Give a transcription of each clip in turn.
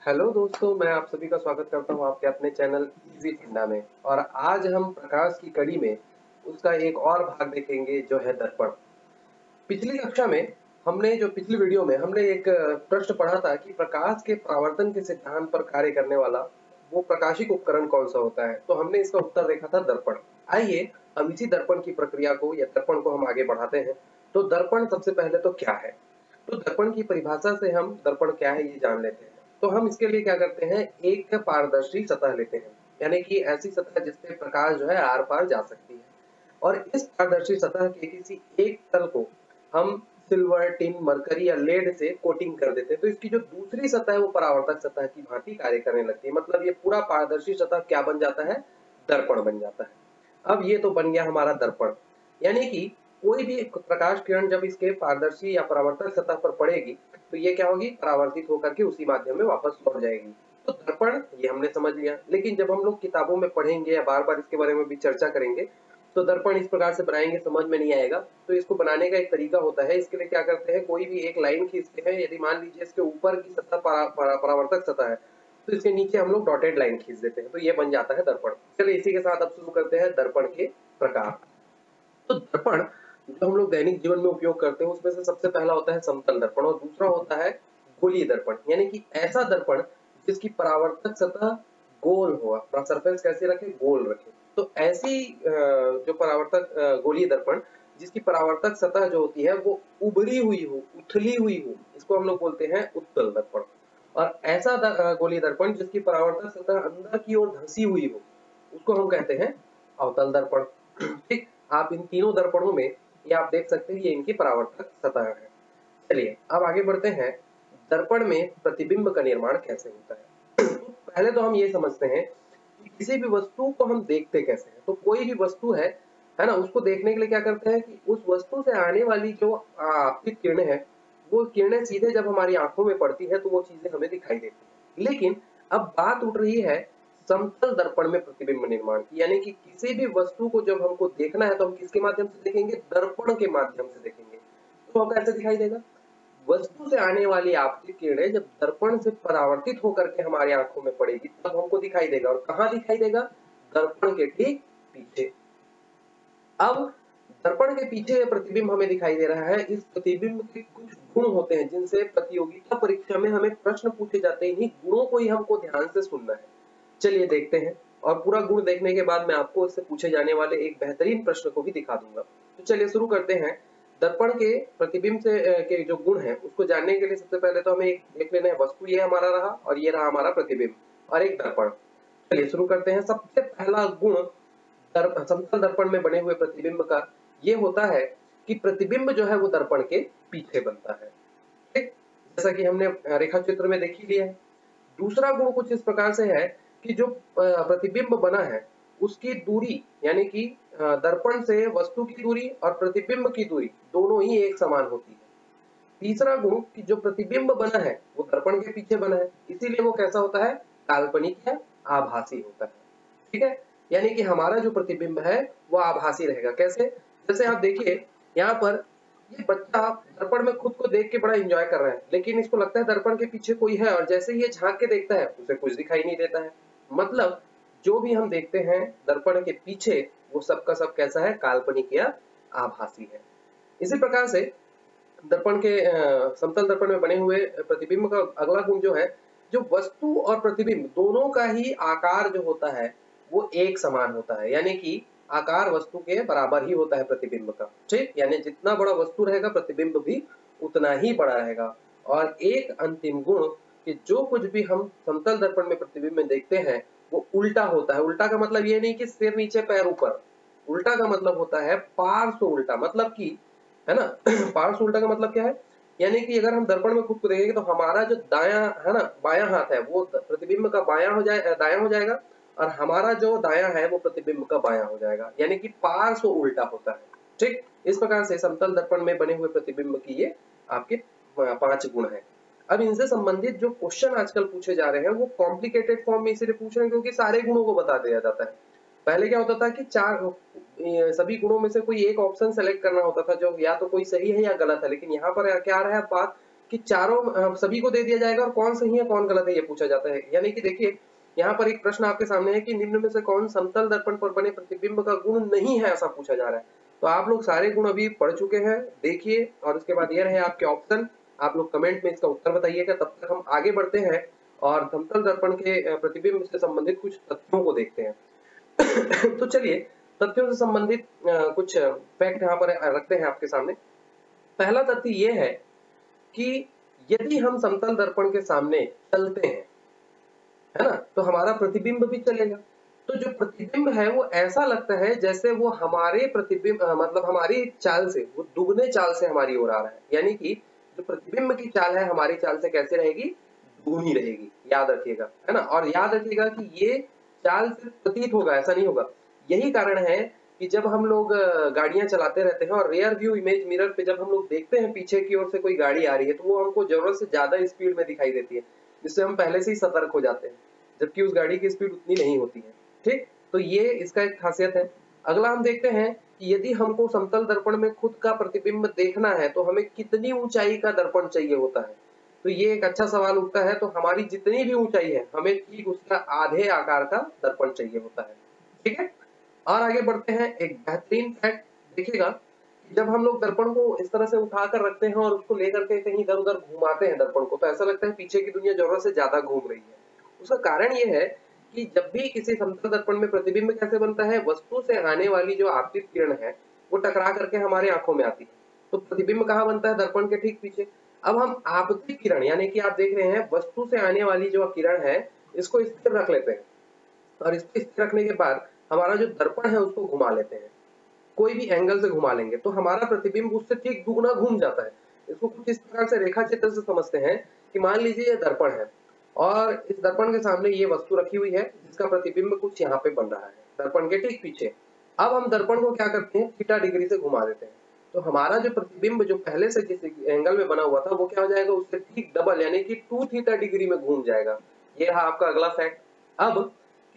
Hello दोस्तों, मैं आप सभी का स्वागत करता हूं आपके अपने चैनल इजी ठंडा में। और आज हम प्रकाश की कड़ी में उसका एक और भाग देखेंगे जो है दर्पण। पिछली कक्षा में हमने जो पिछली वीडियो में हमने एक प्रश्न पढ़ा था कि प्रकाश के परावर्तन के सिद्धांत पर कार्य करने वाला वो प्रकाशिक उपकरण कौन सा होता है। तो हमने इसका उत्तर देखा था दर्पण। आइए हम इसी दर्पण की प्रक्रिया को या दर्पण को हम आगे बढ़ाते हैं। तो दर्पण सबसे पहले तो क्या है, तो दर्पण की परिभाषा से हम दर्पण क्या है ये जान लेते हैं। तो हम इसके लिए क्या करते हैं, एक पारदर्शी सतह लेते हैं, यानी कि ऐसी सतह जिसपे प्रकाश जो है आर पार जा सकती है। और इस पारदर्शी सतह के किसी एक तल को हम सिल्वर, टिन, मरकरी या लेड से कोटिंग कर देते हैं। तो इसकी जो दूसरी सतह है वो परावर्तक सतह की भांति कार्य करने लगती है। मतलब ये पूरा पारदर्शी सतह क्या बन जाता है, दर्पण बन जाता है। अब ये तो बन गया हमारा दर्पण, यानी कि कोई भी प्रकाश किरण जब इसके पारदर्शी या परावर्तक सतह पर पड़ेगी तो ये क्या होगी, परावर्तित होकर के उसी माध्यम में वापस लौट जाएगी। तो दर्पण ये हमने समझ लिया, लेकिन जब हम लोग किताबों में पढ़ेंगे या बार बार इसके बारे में भी चर्चा करेंगे तो दर्पण इस प्रकार से बनाएंगे समझ में नहीं आएगा। तो इसको बनाने का एक तरीका होता है। इसके लिए क्या करते हैं, कोई भी एक लाइन खींचते हैं। यदि मान लीजिए इसके ऊपर की सतह परावर्तक सतह है तो इसके नीचे हम लोग डॉटेड लाइन खींच देते हैं, तो ये बन जाता है दर्पण। चलिए इसी के साथ अब शुरू करते हैं दर्पण के प्रकार। तो दर्पण जो हम लोग दैनिक जीवन में उपयोग करते हैं उसमें से सबसे पहला होता है समतल दर्पण और दूसरा होता है गोलीय दर्पण, यानी कि ऐसा दर्पण जिसकी परावर्तक सतह गोल हो, अपना सरफेस कैसे रखे, गोल रखे। तो ऐसी जो परावर्तक गोलीय दर्पण जिसकी परावर्तक सतह जो होती है वो उभरी हुई हो, उथली हुई हो, इसको हम लोग बोलते हैं उत्तल दर्पण। और ऐसा गोलीय दर्पण जिसकी परावर्तक सतह अंदर की ओर धंसी हुई हो उसको हम कहते हैं अवतल दर्पण। ठीक, आप इन तीनों दर्पणों में ये आप देख सकते हैं ये इनकी परावर्तक सतह है। चलिए अब आगे बढ़ते हैं, दर्पण में प्रतिबिंब का निर्माण कैसे होता है। तो पहले तो हम ये समझते हैं कि किसी भी वस्तु को हम देखते कैसे हैं। तो कोई भी वस्तु है ना, उसको देखने के लिए क्या करते हैं कि उस वस्तु से आने वाली जो आपतित किरणें हैं वो किरणें सीधे जब हमारी आंखों में पड़ती है तो वो चीजें हमें दिखाई देती है। लेकिन अब बात उठ रही है समतल दर्पण में प्रतिबिंब निर्माण की, यानी कि किसी भी वस्तु को जब हमको देखना है तो हम किसके माध्यम से देखेंगे, दर्पण के माध्यम से देखेंगे। तो वो कैसे दिखाई देगा, वस्तु से आने वाली आपतित किरणें जब दर्पण से परावर्तित होकर के हमारी आंखों में पड़ेगी तब हमको दिखाई देगा। और कहाँ दिखाई देगा, दर्पण के ठीक पीछे। अब दर्पण के पीछे प्रतिबिंब हमें दिखाई दे रहा है। इस प्रतिबिंब के कुछ गुण होते हैं जिनसे प्रतियोगिता परीक्षा में हमें प्रश्न पूछे जाते हैं। इन्हीं गुणों को ही हमको ध्यान से सुनना है। चलिए देखते हैं, और पूरा गुण देखने के बाद मैं आपको इससे पूछे जाने वाले एक बेहतरीन प्रश्न को भी दिखा दूंगा। तो चलिए शुरू करते हैं। दर्पण के प्रतिबिंब से के जो गुण है उसको जानने के लिए सबसे पहले तो हमें एक देख लेना है, वस्तु ये हमारा रहा और ये रहा हमारा प्रतिबिंब और एक दर्पण। चलिए शुरू करते हैं। सबसे पहला गुण समतल दर्पण में बने हुए प्रतिबिंब का ये होता है कि प्रतिबिंब जो है वो दर्पण के पीछे बनता है। ठीक, जैसा कि हमने रेखा चित्र में देख ही लिया है। दूसरा गुण कुछ इस प्रकार से है कि जो प्रतिबिंब बना है उसकी दूरी, यानी कि दर्पण से वस्तु की दूरी और प्रतिबिंब की दूरी दोनों ही एक समान होती है। तीसरा गुण कि जो प्रतिबिंब बना है वो दर्पण के पीछे बना है, इसीलिए वो कैसा होता है, काल्पनिक है, आभासी होता है। ठीक है, यानी कि हमारा जो प्रतिबिंब है वो आभासी रहेगा। कैसे, जैसे आप देखिए यहाँ पर ये बच्चा दर्पण में खुद को देख के बड़ा एंजॉय कर रहा है, लेकिन इसको लगता है दर्पण के पीछे कोई है और जैसे ही ये झांक के देखता है उसे कुछ दिखाई नहीं देता है। मतलब जो भी हम देखते हैं दर्पण के पीछे वो सब का सब कैसा है, काल्पनिक या आभासी है। इसी प्रकार से दर्पण के समतल दर्पण में बने हुए प्रतिबिंब का अगला गुण जो है, जो वस्तु और प्रतिबिंब दोनों का ही आकार जो होता है वो एक समान होता है, यानी कि आकार वस्तु के बराबर ही होता है प्रतिबिंब का। ठीक, यानी जितना बड़ा वस्तु रहेगा प्रतिबिंब भी उतना ही बड़ा रहेगा। और एक अंतिम गुण कि जो कुछ भी हम समतल दर्पण में प्रतिबिंब में देखते हैं वो उल्टा होता है। उल्टा का मतलब ये नहीं कि सिर नीचे पैर ऊपर, उल्टा का मतलब होता है पार्श्व उल्टा। मतलब कि है ना पार्श्व उल्टा का मतलब क्या है, यानी कि अगर हम दर्पण में खुद को देखेंगे तो हमारा जो दायां है ना, बायां हाथ है वो प्रतिबिंब का बायां हो जाए, दायां हो जाएगा और हमारा जो दायां है वो प्रतिबिंब का बायां हो जाएगा, यानी कि पार्श्व उल्टा होता है। ठीक, इस प्रकार से समतल दर्पण में बने हुए प्रतिबिंब की ये आपके 5 गुण हैं। अब इनसे संबंधित जो क्वेश्चन आजकल पूछे जा रहे हैं वो कॉम्प्लिकेटेड फॉर्म में इसलिए पूछ रहे हैं क्योंकि सारे गुणों को बता दिया जाता है। पहले क्या होता था कि सभी गुणों में से कोई एक ऑप्शन सेलेक्ट करना होता था जो या तो कोई सही है या गलत है, लेकिन यहाँ पर क्या आ रहा है बात कि चारों सभी को दे दिया जाएगा और कौन सही है कौन गलत है ये पूछा जाता है। यानी कि देखिए यहाँ पर एक प्रश्न आपके सामने है कि निम्न में से कौन समतल दर्पण पर बने प्रतिबिंब का गुण नहीं है, ऐसा पूछा जा रहा है। तो आप लोग सारे गुण अभी पढ़ चुके हैं, देखिए, और उसके बाद ये रहे आपके ऑप्शन। आप लोग कमेंट में इसका उत्तर बताइएगा। तब तक हम आगे बढ़ते हैं और समतल दर्पण के प्रतिबिंब से संबंधित कुछ तथ्यों को देखते हैं। तो चलिए तथ्यों से संबंधित कुछ फैक्ट यहाँ पर रखते हैं आपके सामने। पहला तथ्य ये है कि यदि हम समतल दर्पण के सामने चलते हैं, है ना, तो हमारा प्रतिबिंब भी चलेगा। तो जो प्रतिबिंब है वो ऐसा लगता है जैसे वो हमारे प्रतिबिंब मतलब हमारी चाल से, वो दुगने चाल से हमारी ओर आ रहा है। यानी कि जो प्रतिबिंब की चाल है हमारी चाल से कैसे रहेगी, दुगनी रहेगी, याद रखिएगा, है ना। और याद रखिएगा कि ये चाल सिर्फ प्रतीत होगा, ऐसा नहीं होगा। यही कारण है कि जब हम लोग गाड़ियां चलाते रहते हैं और रियर व्यू इमेज मिरर पे जब हम लोग देखते हैं पीछे की ओर से कोई गाड़ी आ रही है, तो वो हमको जरूरत से ज्यादा स्पीड में दिखाई देती है, जिससे हम पहले से ही सतर्क हो जाते हैं, जबकि उस गाड़ी की स्पीड उतनी नहीं होती है। ठीक, तो ये इसका एक खासियत है। अगला हम देखते हैं कि यदि हमको समतल दर्पण में खुद का प्रतिबिंब देखना है तो हमें कितनी ऊंचाई का दर्पण चाहिए होता है। तो ये एक अच्छा सवाल उठता है। तो हमारी जितनी भी ऊंचाई है हमें ठीक उसका आधे आकार का दर्पण चाहिए होता है। ठीक है, और आगे बढ़ते हैं। एक बेहतरीन फैक्ट देखिएगा कि जब हम लोग दर्पण को इस तरह से उठाकर रखते हैं और उसको लेकर के कहीं इधर उधर घुमाते हैं दर्पण को, तो ऐसा लगता है पीछे की दुनिया जरूरत से ज्यादा घूम रही है। उसका कारण ये है कि जब भी किसी समतल दर्पण में प्रतिबिंब कैसे बनता है, वस्तु से आने वाली जो आपतित किरण है वो टकरा करके हमारे आंखों में आती है। तो प्रतिबिंब कहाँ बनता है, दर्पण के ठीक पीछे। अब हम आपतित किरण यानी कि आप देख रहे हैं वस्तु से आने वाली जो किरण है, इसको स्थिर रख लेते हैं और इसको स्थिर रखने के बाद हमारा जो दर्पण है उसको घुमा लेते हैं, कोई भी एंगल से घुमा लेंगे तो हमारा प्रतिबिंब उससे ठीक दुगना घूम जाता है। इसको कुछ इस प्रकार से रेखा चित्र से समझते हैं कि मान लीजिए ये दर्पण है और इस दर्पण के सामने ये वस्तु रखी हुई है जिसका प्रतिबिंब कुछ यहाँ पे बन रहा है दर्पण के ठीक पीछे। अब हम दर्पण को क्या करते हैं, थीटा डिग्री से घुमा देते हैं। तो हमारा जो प्रतिबिंब जो पहले से जिस एंगल में बना हुआ था वो क्या हो जाएगा, उससे ठीक डबल यानी कि 2 थीटा डिग्री में घूम जाएगा। ये रहा आपका अगला फैक्ट। अब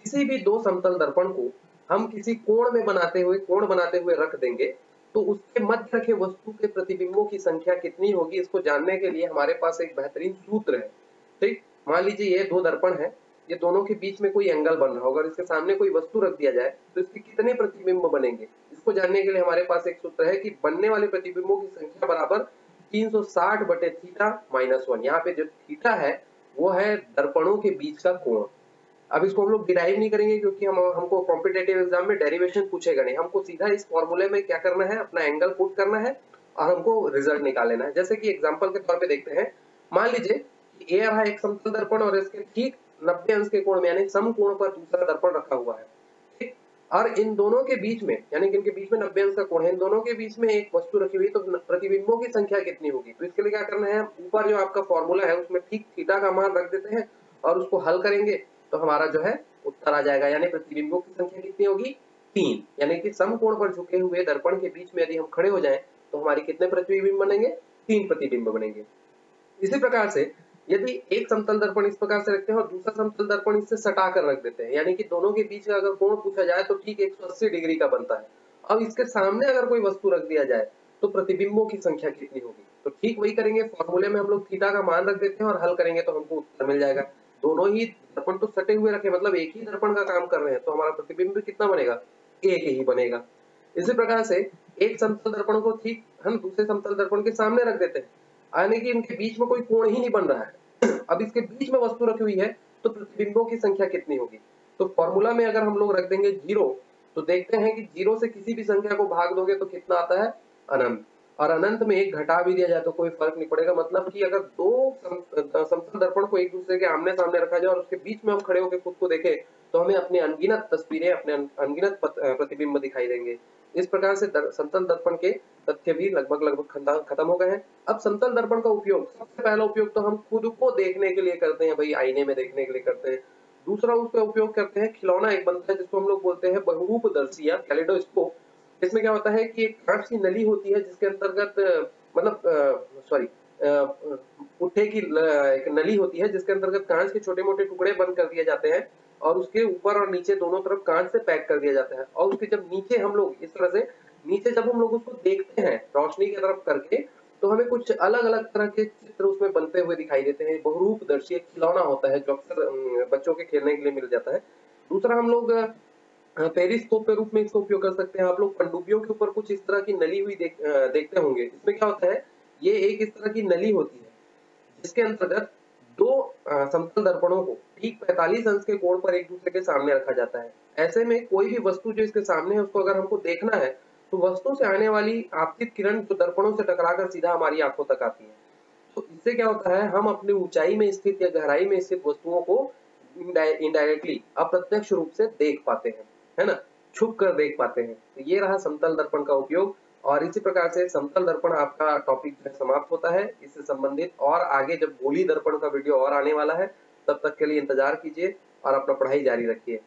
किसी भी दो समतल दर्पण को हम किसी कोण बनाते हुए रख देंगे तो उसके मध्य रखे वस्तु के प्रतिबिंबों की संख्या कितनी होगी, इसको जानने के लिए हमारे पास एक बेहतरीन सूत्र है। ठीक, मान लीजिए ये दो दर्पण है, ये दोनों के बीच में कोई एंगल बन रहा होगा, इसके सामने कोई वस्तु रख दिया जाए तो इसके कितने प्रतिबिंब बनेंगे, इसको जानने के लिए हमारे पास एक सूत्र है कि बनने वाले प्रतिबिंबों की संख्या बराबर 360 बटे थीटा माइनस 1। यहाँ पे जो थीटा है वो है दर्पणों के बीच का कोण। अब इसको हम लोग डिराइव नहीं करेंगे क्योंकि हमको कॉम्पिटेटिव एग्जाम में डेरिवेशन पूछेगा नहीं, हमको सीधा इस फॉर्मूले में क्या करना है, अपना एंगल पुट करना है और हमको रिजल्ट निकाल लेना है। जैसे कि एग्जांपल के तौर पे देखते हैं, मान लीजिए कि ए रहा एक समतल दर्पण और इसके ठीक 90 अंश के कोण में यानी समकोण पर दूसरा दर्पण रखा हुआ है। ठीक, और इन दोनों के बीच में यानी कि इनके बीच में 90 अंश का कोण है, इन दोनों के बीच में एक वस्तु रखी हुई है, तो प्रतिबिंबों की संख्या कितनी होगी। तो इसके लिए क्या करना है, ऊपर जो आपका फॉर्मूला है उसमें ठीक थीटा का मान रख देते हैं और उसको हल करेंगे तो हमारा जो है उत्तर आ जाएगा। यानी प्रतिबिंबों की संख्या कितनी होगी, 3। यानी कि समकोण पर झुके हुए दर्पण के बीच में यदि हम खड़े हो जाएं तो हमारी कितने प्रतिबिंब बनेंगे, 3 प्रतिबिंब बनेंगे। इसी प्रकार से यदि एक समतल दर्पण इस प्रकार से रखते हैं और दूसरा समतल दर्पण इससे सटा कर रख देते हैं, यानी कि दोनों के बीच का अगर कोण पूछा जाए तो ठीक 180 डिग्री का बनता है। अब इसके सामने अगर कोई वस्तु रख दिया जाए तो प्रतिबिंबों की संख्या कितनी होगी, तो ठीक वही करेंगे, फॉर्मूले में हम लोग थीटा का मान रख देते हैं और हल करेंगे तो हमको उत्तर मिल जाएगा। दोनों ही दर्पण तो सटे हुए रखे, मतलब एक ही दर्पण का काम कर रहे हैं, तो हमारा प्रतिबिंब कितना बनेगा, एक ही बनेगा। इसी प्रकार से एक समतल दर्पण को ठीक हम दूसरे समतल दर्पण के सामने रख देते हैं, यानी कि इनके बीच में कोई कोण ही नहीं बन रहा है। अब इसके बीच में वस्तु रखी हुई है तो प्रतिबिंबों की संख्या कितनी होगी, तो फॉर्मूला में अगर हम लोग रख देंगे 0 तो देखते हैं कि 0 से किसी भी संख्या को भाग दोगे तो कितना आता है, अनंत। और अनंत में एक घटा भी दिया जाए तो कोई फर्क नहीं पड़ेगा। मतलब कि अगर दो समतल दर्पण को एक दूसरे के आमने सामने रखा जाए और उसके बीच में हम खड़े होकर खुद को देखें तो हमें अपनी अनगिनत तस्वीरें, अपने अनगिनत प्रतिबिंब दिखाई देंगे। इस प्रकार से समतल दर्पण के तथ्य भी लगभग खत्म हो गए हैं। अब समतल दर्पण का उपयोग, सबसे पहला उपयोग तो हम खुद को देखने के लिए करते हैं, भाई आईने में देखने के लिए करते हैं। दूसरा उसका उपयोग करते हैं, खिलौना एक बनता है जिसको हम लोग बोलते हैं बहुरूपदर्शी या कैलेडोस्कोप। इसमें क्या होता है कि एक कांच की नली होती है जिसके अंतर्गत मतलब सॉरी पुट्ठे की एक नली होती है जिसके अंतर्गत कांच के छोटे मोटे टुकड़े बंद कर दिए जाते हैं और उसके ऊपर और नीचे दोनों तरफ कांच से पैक कर दिया जाता है। और उसके जब नीचे हम लोग इस तरह से नीचे जब हम लोग उसको देखते हैं रोशनी की तरफ करके तो हमें कुछ अलग-अलग तरह के चित्र उसमें बनते हुए दिखाई देते हैं। बहुरूपदर्शी एक खिलौना होता है जो अक्सर बच्चों के खेलने के लिए मिल जाता है। दूसरा हम लोग पेरिस्कोप के रूप में इसका उपयोग कर सकते हैं। आप लोग पनडुब्बियों के ऊपर कुछ इस तरह की नली हुई देखते होंगे। इसमें क्या होता है, ये एक इस तरह की नली होती है, जिसके अंतर्गत 2 समतल दर्पणों को ठीक 45 अंश के कोण पर एक-दूसरे के सामने रखा जाता है। ऐसे में कोई भी वस्तु जो इसके सामने है, उसको अगर हमको देखना है, तो वस्तु से आने वाली आपतित किरण जो दर्पणों से टकराकर सीधा हमारी आँखों तक आती है। तो इससे क्या होता है, हम अपनी ऊँचाई में स्थित या गहराई में स्थित वस्तुओं को इनडायरेक्टली अप्रत्यक्ष रूप से देख पाते हैं, है ना? छुप कर देख पाते हैं। तो ये रहा समतल दर्पण का उपयोग और इसी प्रकार से समतल दर्पण आपका टॉपिक जो है समाप्त होता है। इससे संबंधित और आगे जब गोली दर्पण का वीडियो और आने वाला है, तब तक के लिए इंतज़ार कीजिए और अपना पढ़ाई जारी रखिए।